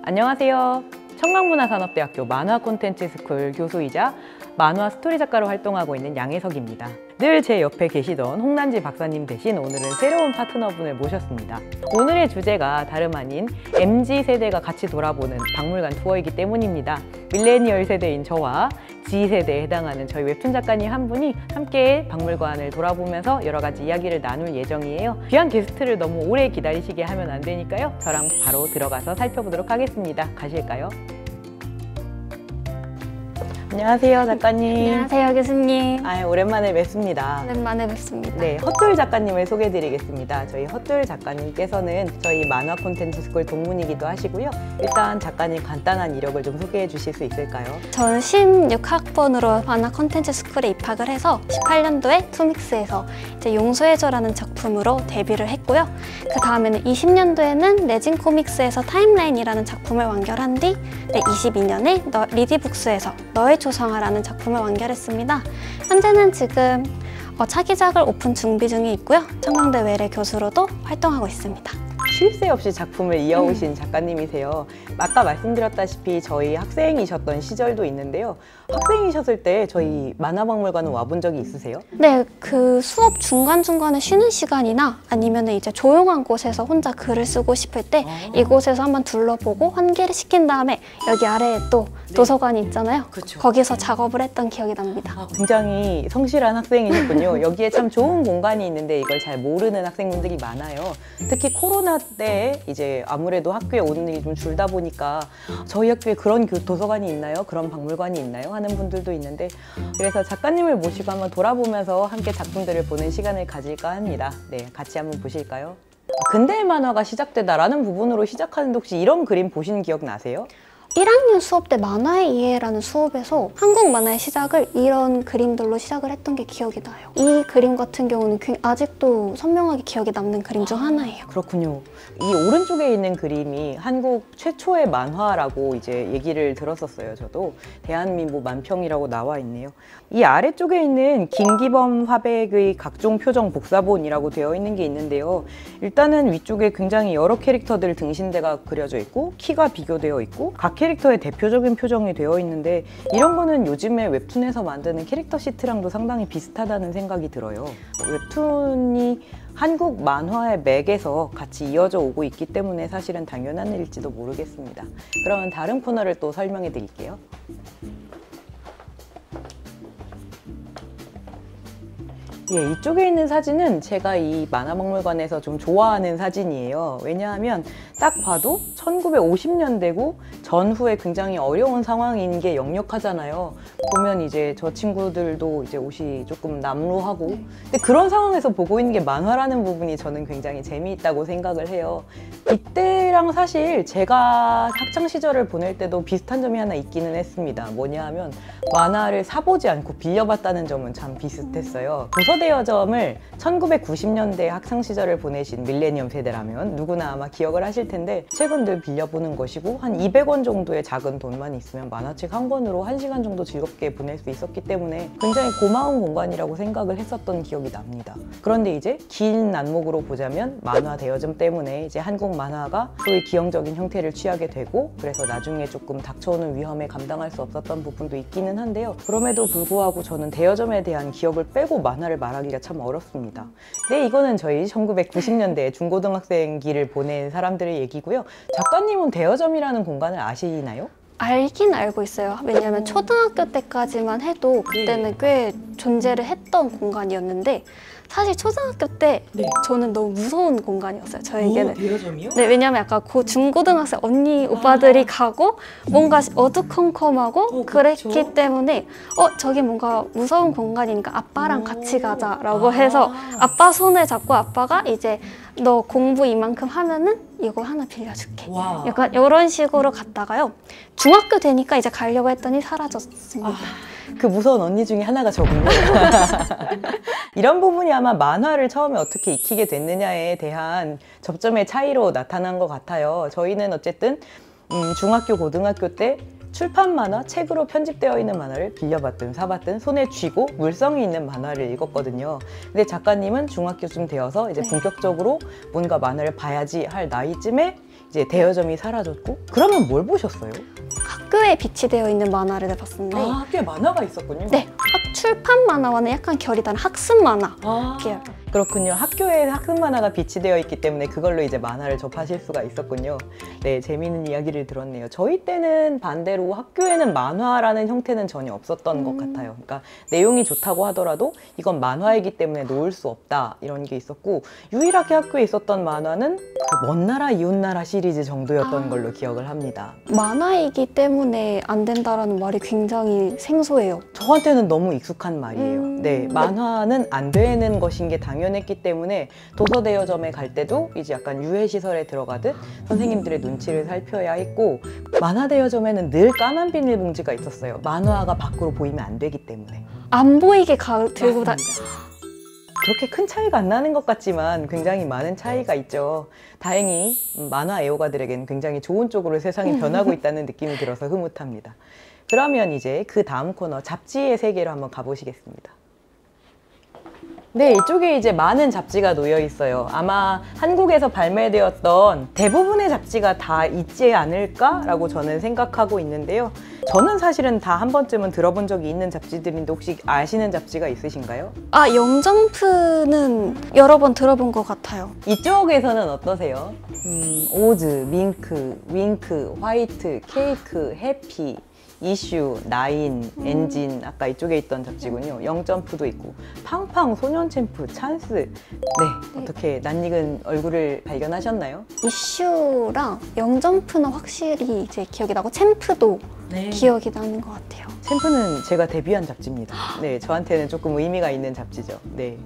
안녕하세요. 청강문화산업대학교 만화 콘텐츠 스쿨 교수이자 만화 스토리 작가로 활동하고 있는 양혜석입니다. 늘 제 옆에 계시던 홍난지 박사님 대신 오늘은 새로운 파트너분을 모셨습니다. 오늘의 주제가 다름 아닌 MZ세대가 같이 돌아보는 박물관 투어이기 때문입니다. 밀레니얼 세대인 저와 G세대에 해당하는 저희 웹툰 작가님 한 분이 함께 박물관을 돌아보면서 여러 가지 이야기를 나눌 예정이에요. 귀한 게스트를 너무 오래 기다리시게 하면 안 되니까요. 저랑 바로 들어가서 살펴보도록 하겠습니다. 가실까요? 안녕하세요, 작가님. 안녕하세요, 교수님. 오랜만에 뵙습니다. 오랜만에 뵙습니다. 네, 헛돌 작가님을 소개해드리겠습니다. 저희 헛돌 작가님께서는 저희 만화 콘텐츠 스쿨 동문이기도 하시고요. 일단 작가님 간단한 이력을 좀 소개해 주실 수 있을까요? 저는 16학번으로 만화 콘텐츠 스쿨에 입학을 해서 18년도에 투믹스에서 이제 용서해줘라는 작품으로 데뷔를 했고요. 그 다음에는 20년도에는 레진 코믹스에서 타임라인이라는 작품을 완결한 뒤 22년에 리디북스에서 너의 조성아라는 작품을 완결했습니다. 현재는 지금 차기작을 오픈 준비 중에 있고요. 청강대 외래 교수로도 활동하고 있습니다. 쉴 새 없이 작품을 이어오신 작가님이세요. 아까 말씀드렸다시피 저희 학생이셨던 시절도 있는데요. 학생이셨을 때 저희 만화박물관은 와본 적이 있으세요? 네, 그 수업 중간중간에 쉬는 시간이나 아니면 이제 조용한 곳에서 혼자 글을 쓰고 싶을 때 이곳에서 한번 둘러보고 환기를 시킨 다음에 여기 아래에 또 도서관이 있잖아요. 그쵸. 거기서 작업을 했던 기억이 납니다. 굉장히 성실한 학생이셨군요. 여기에 참 좋은 공간이 있는데 이걸 잘 모르는 학생분들이 많아요. 특히 코로나 때 이제 아무래도 학교에 오는 일이 좀 줄다 보니까 저희 학교에 그런 도서관이 있나요? 그런 박물관이 있나요? 하는 분들도 있는데, 그래서 작가님을 모시고 한번 돌아보면서 함께 작품들을 보는 시간을 가질까 합니다. 네, 같이 한번 보실까요? 근대의 만화가 시작되다라는 부분으로 시작하는데 혹시 이런 그림 보신 기억 나세요? 1학년 수업 때 만화의 이해라는 수업에서 한국 만화의 시작을 이런 그림들로 시작을 했던 게 기억이 나요. 이 그림 같은 경우는 아직도 선명하게 기억에 남는 그림 중 하나예요. 그렇군요. 이 오른쪽에 있는 그림이 한국 최초의 만화라고 이제 얘기를 들었었어요. 저도 대한민국 만평이라고 나와 있네요. 이 아래쪽에 있는 김기범 화백의 각종 표정 복사본이라고 되어 있는 게 있는데요. 일단은 위쪽에 굉장히 여러 캐릭터들 등신대가 그려져 있고 키가 비교되어 있고 각 캐릭터의 대표적인 표정이 되어 있는데, 이런 거는 요즘에 웹툰에서 만드는 캐릭터 시트랑도 상당히 비슷하다는 생각이 들어요. 웹툰이 한국 만화의 맥에서 같이 이어져 오고 있기 때문에 사실은 당연한 일일지도 모르겠습니다. 그러면 다른 코너를 또 설명해 드릴게요. 예, 이쪽에 있는 사진은 제가 이 만화박물관에서 좀 좋아하는 사진이에요. 왜냐하면 딱 봐도 1950년대고 전후에 굉장히 어려운 상황인 게 역력하잖아요. 보면 이제 저 친구들도 이제 옷이 조금 남루하고, 근데 그런 상황에서 보고 있는 게 만화라는 부분이 저는 굉장히 재미있다고 생각을 해요. 이때랑 사실 제가 학창 시절을 보낼 때도 비슷한 점이 하나 있기는 했습니다. 뭐냐 하면 만화를 사보지 않고 빌려봤다는 점은 참 비슷했어요. 도서대여점을 1990년대 학창 시절을 보내신 밀레니엄 세대라면 누구나 아마 기억을 하실 텐데, 책은 늘 빌려보는 것이고 한 200원 정도의 작은 돈만 있으면 만화책 한 권으로 1시간 정도 즐겁게 보낼 수 있었기 때문에 굉장히 고마운 공간이라고 생각을 했었던 기억이 납니다. 그런데 이제 긴 안목으로 보자면 만화 대여점 때문에 이제 한국 만화가 소위 기형적인 형태를 취하게 되고, 그래서 나중에 조금 닥쳐오는 위험에 감당할 수 없었던 부분도 있기는 한데요. 그럼에도 불구하고 저는 대여점에 대한 기억을 빼고 만화를 말하기가 참 어렵습니다. 네, 이거는 저희 1990년대 중고등학생기를 보낸 사람들의 얘기고요. 작가님은 대여점이라는 공간을 아시나요? 알긴 알고 있어요. 왜냐면 초등학교 때까지만 해도 그때는 꽤 존재를 했던 공간이었는데, 사실 초등학교 때 저는 너무 무서운 공간이었어요, 저에게는. 대여점이요? 네, 왜냐면 약간 중고등학생 언니 오빠들이 가고 뭔가 어두컴컴하고 그랬기 때문에 저기 뭔가 무서운 공간이니까 아빠랑 같이 가자라고 해서 아빠 손을 잡고 아빠가 이제 너 공부 이만큼 하면은 이거 하나 빌려줄게. 약간 이런 식으로 갔다가요. 중학교 되니까 이제 가려고 했더니 사라졌습니다. 그 무서운 언니 중에 하나가 저군요. 이런 부분이 아마 만화를 처음에 어떻게 익히게 됐느냐에 대한 접점의 차이로 나타난 것 같아요. 저희는 어쨌든 중학교, 고등학교 때 출판 만화, 책으로 편집되어 있는 만화를 빌려봤든 사봤든 손에 쥐고 물성이 있는 만화를 읽었거든요. 근데 작가님은 중학교쯤 되어서 이제 본격적으로 뭔가 만화를 봐야지 할 나이쯤에 이제 대여점이 사라졌고, 그러면 뭘 보셨어요? 학교에 비치되어 있는 만화를 봤었는데 학교에 만화가 있었군요. 네, 출판 만화와는 약간 결이 다른 학습 만화 계열. 그렇군요. 학교에 학습 만화가 비치되어 있기 때문에 그걸로 이제 만화를 접하실 수가 있었군요. 네, 재미있는 이야기를 들었네요. 저희 때는 반대로 학교에는 만화라는 형태는 전혀 없었던 것 같아요. 그러니까 내용이 좋다고 하더라도 이건 만화이기 때문에 놓을 수 없다 이런 게 있었고, 유일하게 학교에 있었던 만화는 그 먼 나라 이웃 나라 시리즈 정도였던 걸로 기억을 합니다. 만화이기 때문에 안 된다라는 말이 굉장히 생소해요. 저한테는 너무 익숙한 말이에요. 네, 만화는 안 되는 것인 게 당연했기 때문에 도서 대여점에 갈 때도 이제 약간 유해 시설에 들어가듯 선생님들의 눈치를 살펴야 했고, 만화 대여점에는 늘 까만 비닐봉지가 있었어요. 만화가 밖으로 보이면 안 되기 때문에. 안 보이게 들고 다. 그렇게 큰 차이가 안 나는 것 같지만 굉장히 많은 차이가 있죠. 다행히 만화 애호가들에겐 굉장히 좋은 쪽으로 세상이 변하고 있다는 느낌이 들어서 흐뭇합니다. 그러면 이제 그 다음 코너, 잡지의 세계로 한번 가보시겠습니다. 네, 이쪽에 이제 많은 잡지가 놓여 있어요. 아마 한국에서 발매되었던 대부분의 잡지가 다 있지 않을까라고 저는 생각하고 있는데요. 저는 사실은 다 한 번쯤은 들어본 적이 있는 잡지들인데 혹시 아시는 잡지가 있으신가요? 영점프는 여러 번 들어본 것 같아요. 이쪽에서는 어떠세요? 오즈, 밍크, 윙크, 화이트, 케이크, 해피, 이슈, 나인, 엔진, 아까 이쪽에 있던 잡지군요. 영점프도 있고, 팡팡, 소년챔프, 찬스. 네, 어떻게 낯익은 얼굴을 발견하셨나요? 이슈랑 영점프는 확실히 이제 기억이 나고 챔프도 기억이 나는 것 같아요. 챔프는 제가 데뷔한 잡지입니다. 네, 저한테는 조금 의미가 있는 잡지죠. 네.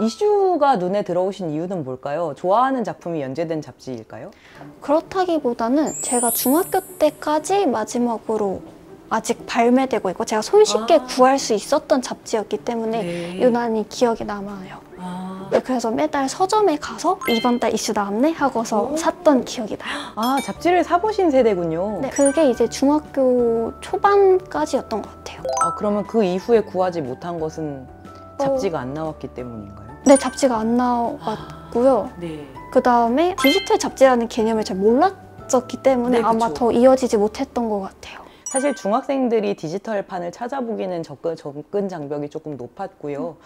이슈가 눈에 들어오신 이유는 뭘까요? 좋아하는 작품이 연재된 잡지일까요? 그렇다기보다는 제가 중학교 때까지 마지막으로 아직 발매되고 있고 제가 손쉽게 구할 수 있었던 잡지였기 때문에 유난히 기억에 남아요. 네, 그래서 매달 서점에 가서 이번 달 이슈 나왔네 하고서 샀던 기억이 나요. 잡지를 사보신 세대군요. 네, 그게 이제 중학교 초반까지였던 것 같아요. 그러면 그 이후에 구하지 못한 것은 잡지가 안 나왔기 때문인가요? 네, 잡지가 안 나왔고요. 네. 그 다음에 디지털 잡지라는 개념을 잘 몰랐었기 때문에 아마 더 이어지지 못했던 것 같아요. 사실 중학생들이 디지털판을 찾아보기는 접근 장벽이 조금 높았고요.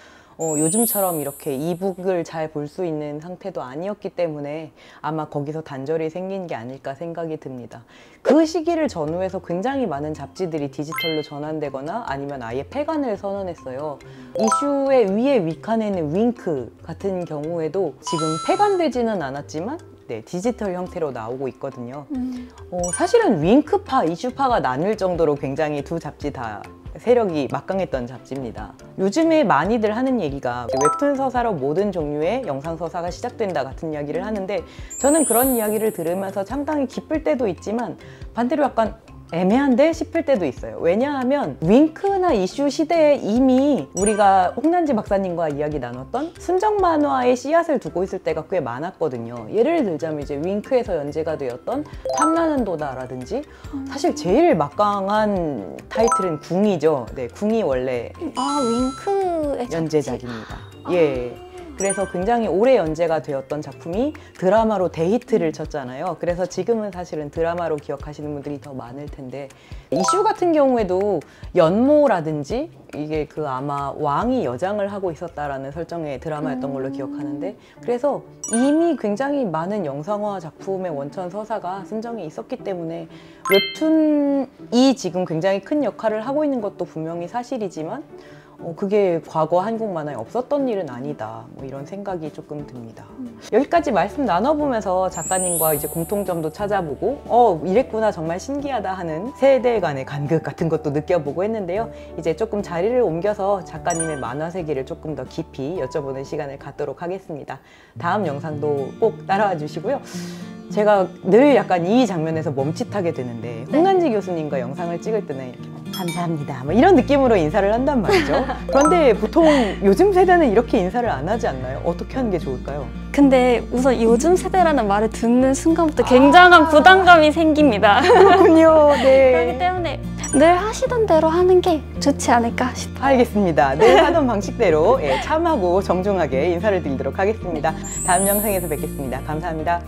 요즘처럼 이렇게 이북을 잘 볼 수 있는 상태도 아니었기 때문에 아마 거기서 단절이 생긴 게 아닐까 생각이 듭니다. 그 시기를 전후해서 굉장히 많은 잡지들이 디지털로 전환되거나 아니면 아예 폐간을 선언했어요. 이슈의 위에 윗칸에 있는 윙크 같은 경우에도 지금 폐간되지는 않았지만 네, 디지털 형태로 나오고 있거든요. 사실은 윙크파, 이슈파가 나뉠 정도로 굉장히 두 잡지 다 세력이 막강했던 잡지입니다. 요즘에 많이들 하는 얘기가 웹툰 서사로 모든 종류의 영상 서사가 시작된다 같은 이야기를 하는데, 저는 그런 이야기를 들으면서 상당히 기쁠 때도 있지만 반대로 약간 애매한데 싶을 때도 있어요. 왜냐하면 윙크나 이슈 시대에 이미 우리가 홍난지 박사님과 이야기 나눴던 순정 만화의 씨앗을 두고 있을 때가 꽤 많았거든요. 예를 들자면 이제 윙크에서 연재가 되었던 탐나는 도다라든지, 사실 제일 막강한 타이틀은 궁이죠. 네, 궁이 원래 윙크의 연재작입니다. 예. 그래서 굉장히 오래 연재가 되었던 작품이 드라마로 대히트를 쳤잖아요. 그래서 지금은 사실은 드라마로 기억하시는 분들이 더 많을 텐데, 이슈 같은 경우에도 연모라든지 이게 아마 왕이 여장을 하고 있었다라는 설정의 드라마였던 걸로 기억하는데, 그래서 이미 굉장히 많은 영상화 작품의 원천 서사가 순정에 있었기 때문에 웹툰이 지금 굉장히 큰 역할을 하고 있는 것도 분명히 사실이지만 그게 과거 한국 만화에 없었던 일은 아니다, 뭐 이런 생각이 조금 듭니다. 여기까지 말씀 나눠보면서 작가님과 이제 공통점도 찾아보고 이랬구나, 정말 신기하다 하는 세대 간의 간극 같은 것도 느껴보고 했는데요. 이제 조금 자리를 옮겨서 작가님의 만화 세계를 조금 더 깊이 여쭤보는 시간을 갖도록 하겠습니다. 다음 영상도 꼭 따라와 주시고요. 제가 늘 약간 이 장면에서 멈칫하게 되는데, 홍난지 교수님과 영상을 찍을 때는 이렇게 감사합니다. 뭐 이런 느낌으로 인사를 한단 말이죠. 그런데 보통 요즘 세대는 이렇게 인사를 안 하지 않나요? 어떻게 하는 게 좋을까요? 근데 우선 요즘 세대라는 말을 듣는 순간부터 굉장한 부담감이 생깁니다. 그렇군요. 그렇기 네. 때문에 늘 하시던 대로 하는 게 좋지 않을까 싶어요. 알겠습니다. 늘 하던 방식대로 참하고 정중하게 인사를 드리도록 하겠습니다. 다음 영상에서 뵙겠습니다. 감사합니다.